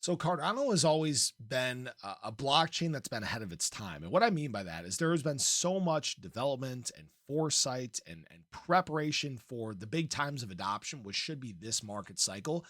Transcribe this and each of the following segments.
So Cardano has always been a blockchain that's been ahead of its time. And what I mean by that is there has been so much development and foresight and preparation for the big times of adoption, which should be this market cycle,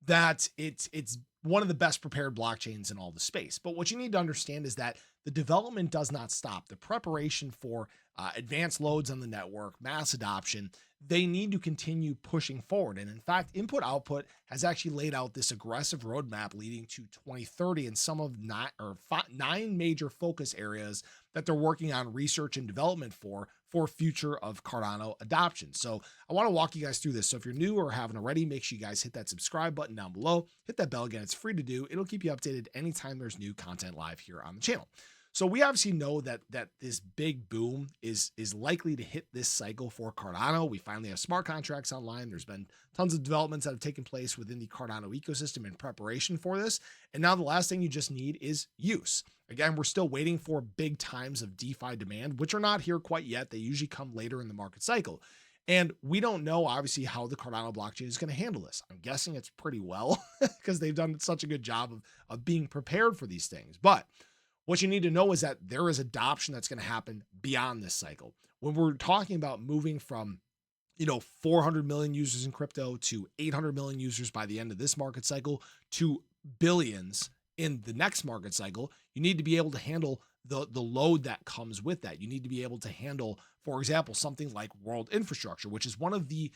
that it's one of the best prepared blockchains in all the space. But what you need to understand is that the development does not stop. The preparation for advanced loads on the network, mass adoption, they need to continue pushing forward. And in fact, Input Output has actually laid out this aggressive roadmap leading to 2030 and some of nine major focus areas that they're working on research and development for future of Cardano adoption. So I want to walk you guys through this. So if you're new or haven't already, make sure you guys hit that subscribe button down below, hit that bell again. It's free to do. It'll keep you updated anytime there's new content live here on the channel. So we obviously know that this big boom is likely to hit this cycle for Cardano. We finally have smart contracts online. There's been tons of developments that have taken place within the Cardano ecosystem in preparation for this. And now the last thing you just need is use. Again, we're still waiting for big times of DeFi demand, which are not here quite yet. They usually come later in the market cycle. And we don't know, obviously, how the Cardano blockchain is going to handle this. I'm guessing it's pretty well because they've done such a good job of being prepared for these things. But what you need to know is that there is adoption that's going to happen beyond this cycle. When we're talking about moving from 400 million users in crypto to 800 million users by the end of this market cycle to billions in the next market cycle, you need to be able to handle the load that comes with that. You need to be able to handle, for example, something like world infrastructure, which is one of the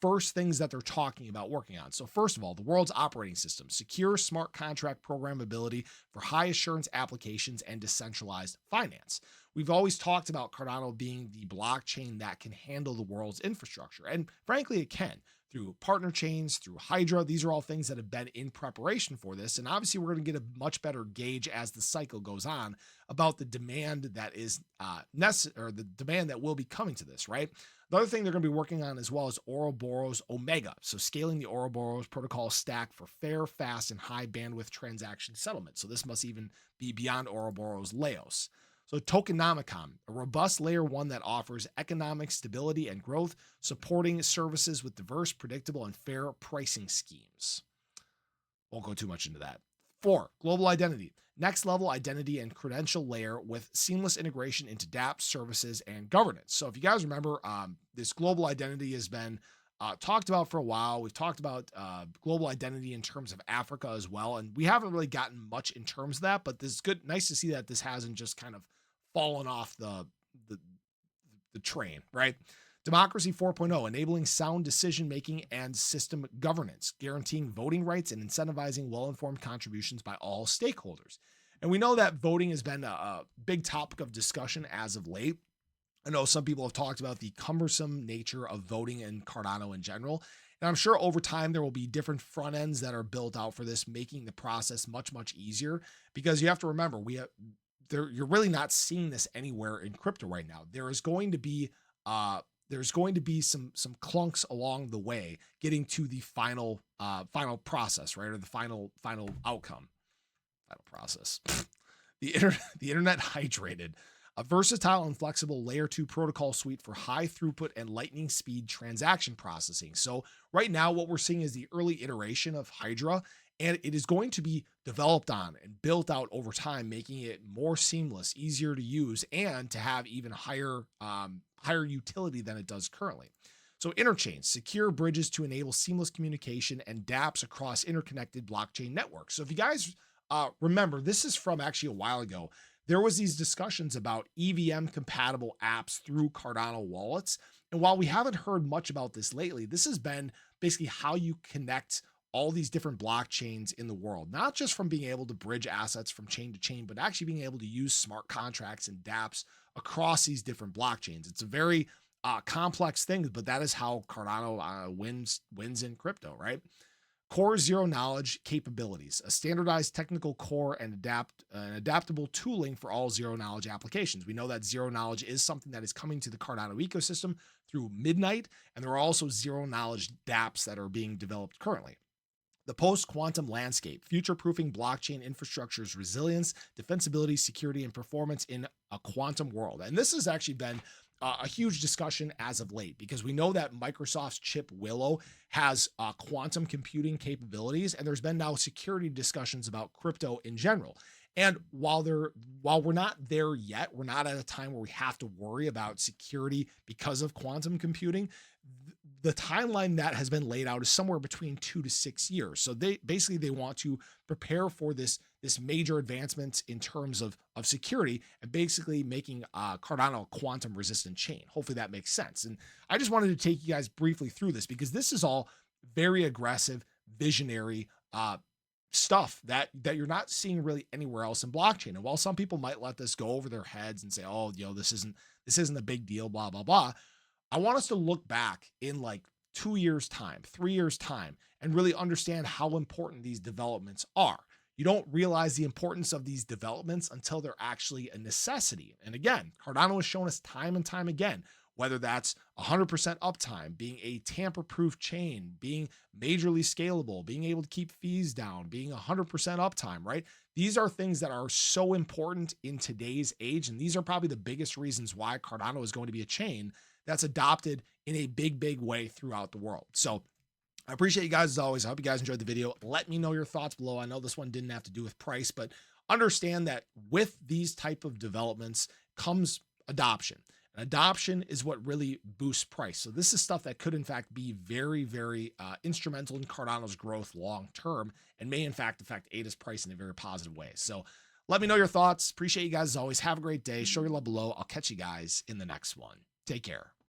first things that they're talking about working on. So first of all, the world's operating system, secure smart contract programmability for high assurance applications and decentralized finance. We've always talked about Cardano being the blockchain that can handle the world's infrastructure. And frankly, it can through partner chains, through Hydra. These are all things that have been in preparation for this. And obviously we're going to get a much better gauge as the cycle goes on about the demand that is necessary, or the demand that will be coming to this, right? The other thing they're going to be working on as well is OralBorrows Omega. So scaling the OralBorrows protocol stack for fair, fast, and high bandwidth transaction settlement. So this must even be beyond OralBorrows Laos. So Tokenomicon, a robust layer one that offers economic stability and growth, supporting services with diverse, predictable, and fair pricing schemes. Won't go too much into that. 4, global identity. Next level identity and credential layer with seamless integration into dApps, services, and governance. So if you guys remember, this global identity has been talked about for a while. We've talked about global identity in terms of Africa as well. And we haven't really gotten much in terms of that, but this is good. Nice to see that this hasn't just kind of fallen off the train, right? Democracy 4.0, enabling sound decision-making and system governance, guaranteeing voting rights and incentivizing well-informed contributions by all stakeholders. And we know that voting has been a big topic of discussion as of late. I know some people have talked about the cumbersome nature of voting in Cardano in general. And I'm sure over time there will be different front ends that are built out for this, making the process much, much easier. Because you have to remember, you're really not seeing this anywhere in crypto right now. There's going to be some clunks along the way getting to the final process, right? Or the final outcome. Final process. The internet hydrated. A versatile and flexible layer 2 protocol suite for high throughput and lightning speed transaction processing. So right now what we're seeing is the early iteration of Hydra, and it is going to be developed on and built out over time, making it more seamless, easier to use, and to have even higher utility than it does currently. So Interchange, secure bridges to enable seamless communication and dApps across interconnected blockchain networks. So if you guys remember, this is from actually a while ago. There was these discussions about EVM compatible apps through Cardano wallets. And while we haven't heard much about this lately, this has been basically how you connect all these different blockchains in the world, not just from being able to bridge assets from chain to chain, but actually being able to use smart contracts and dApps across these different blockchains. It's a very complex thing, but that is how Cardano wins in crypto, right? Core zero knowledge capabilities, a standardized technical core and adaptable tooling for all zero knowledge applications. We know that zero knowledge is something that is coming to the Cardano ecosystem through Midnight, and there are also zero knowledge dApps that are being developed currently. The post-quantum landscape, future-proofing blockchain infrastructure's resilience, defensibility, security, and performance in a quantum world. And this has actually been a huge discussion as of late, because we know that Microsoft's chip Willow has quantum computing capabilities, and there's been now security discussions about crypto in general. And while we're not there yet, we're not at a time where we have to worry about security because of quantum computing. The timeline that has been laid out is somewhere between 2 to 6 years. So they want to prepare for this major advancement in terms of security, and basically making Cardano a quantum resistant chain. Hopefully that makes sense. And I just wanted to take you guys briefly through this, because this is all very aggressive, visionary stuff that you're not seeing really anywhere else in blockchain. And while some people might let this go over their heads and say, oh, this isn't a big deal, blah blah blah, I want us to look back in like 2 years time, 3 years time, and really understand how important these developments are. You don't realize the importance of these developments until they're actually a necessity. And again, Cardano has shown us time and time again, whether that's 100% uptime, being a tamper-proof chain, being majorly scalable, being able to keep fees down, being 100% uptime, right? These are things that are so important in today's age, and these are probably the biggest reasons why Cardano is going to be a chain that's adopted in a big, big way throughout the world. So I appreciate you guys as always. I hope you guys enjoyed the video. Let me know your thoughts below. I know this one didn't have to do with price, but understand that with these type of developments comes adoption. And adoption is what really boosts price. So this is stuff that could in fact be very, very instrumental in Cardano's growth long term, and may in fact affect ADA's price in a very positive way. So let me know your thoughts. Appreciate you guys as always. Have a great day. Show your love below. I'll catch you guys in the next one. Take care.